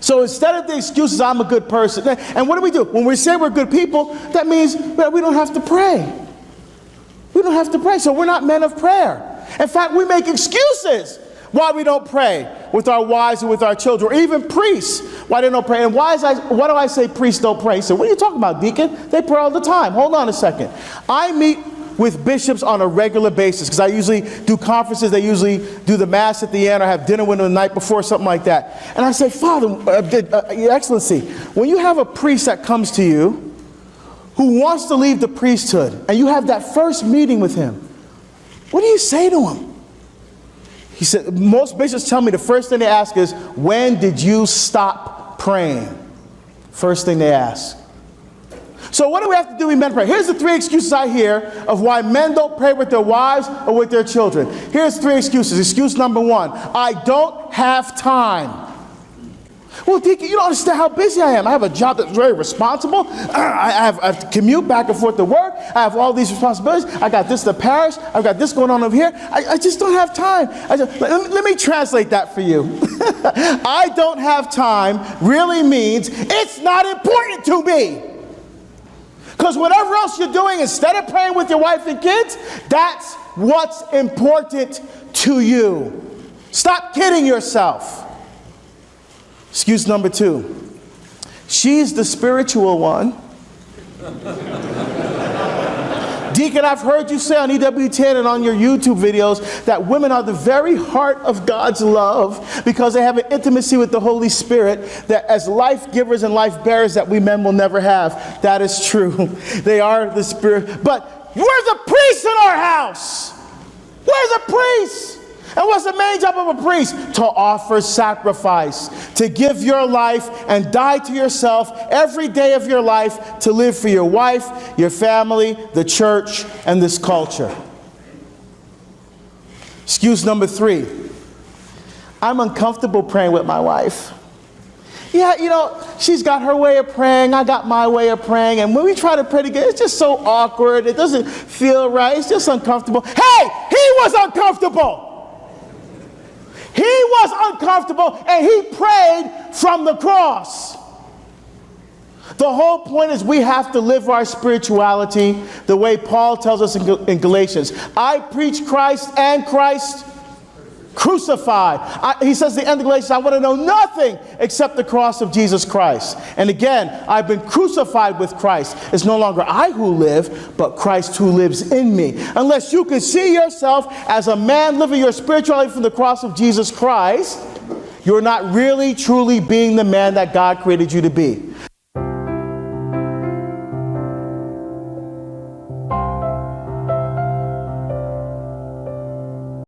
So instead of the excuses, I'm a good person. And what do? When we say we're good people, that means that we don't have to pray. We don't have to pray, so we're not men of prayer. In fact, we make excuses why we don't pray with our wives and with our children, or even priests, why they don't pray. And why do I say priests don't pray? So what are you talking about, deacon? They pray all the time. Hold on a second. I meet with bishops on a regular basis because I usually do conferences. They usually do the mass at the end or have dinner with them the night before, something like that. And I say, Father, Your Excellency, when you have a priest that comes to you who wants to leave the priesthood and you have that first meeting with him, what do you say to him? He said, most bishops tell me the first thing they ask is, when did you stop praying? First thing they ask. So what do we have to do when men pray? Here's the 3 excuses I hear of why men don't pray with their wives or with their children. Here's 3 excuses. Excuse number 1, I don't have time. Well, Deacon, you don't understand how busy I am. I have a job that's very responsible. I have to commute back and forth to work. I have all these responsibilities. I got this to parish. I've got this going on over here. I just don't have time. Let me translate that for you. I don't have time really means it's not important to me. Because whatever else you're doing, instead of praying with your wife and kids, that's what's important to you. Stop kidding yourself. Excuse number 2. She's the spiritual one. Deacon, I've heard you say on EWTN and on your YouTube videos that women are the very heart of God's love because they have an intimacy with the Holy Spirit that as life givers and life bearers that we men will never have. That is true. They are the Spirit. But where's a priest in our house? Where's a priest? And what's the main job of a priest? To offer sacrifice, to give your life and die to yourself every day of your life to live for your wife, your family, the church, and this culture. Excuse number 3. I'm uncomfortable praying with my wife. Yeah, you know, she's got her way of praying, I got my way of praying, and when we try to pray together, it's just so awkward, it doesn't feel right, it's just uncomfortable. Hey, he was uncomfortable! He was uncomfortable and he prayed from the cross. The whole point is we have to live our spirituality the way Paul tells us in Galatians. I preach Christ and Christ crucified. He says at the end of Galatians, I want to know nothing except the cross of Jesus Christ. And again, I've been crucified with Christ. It's no longer I who live, but Christ who lives in me. Unless you can see yourself as a man living your spirituality from the cross of Jesus Christ, you're not really, truly being the man that God created you to be.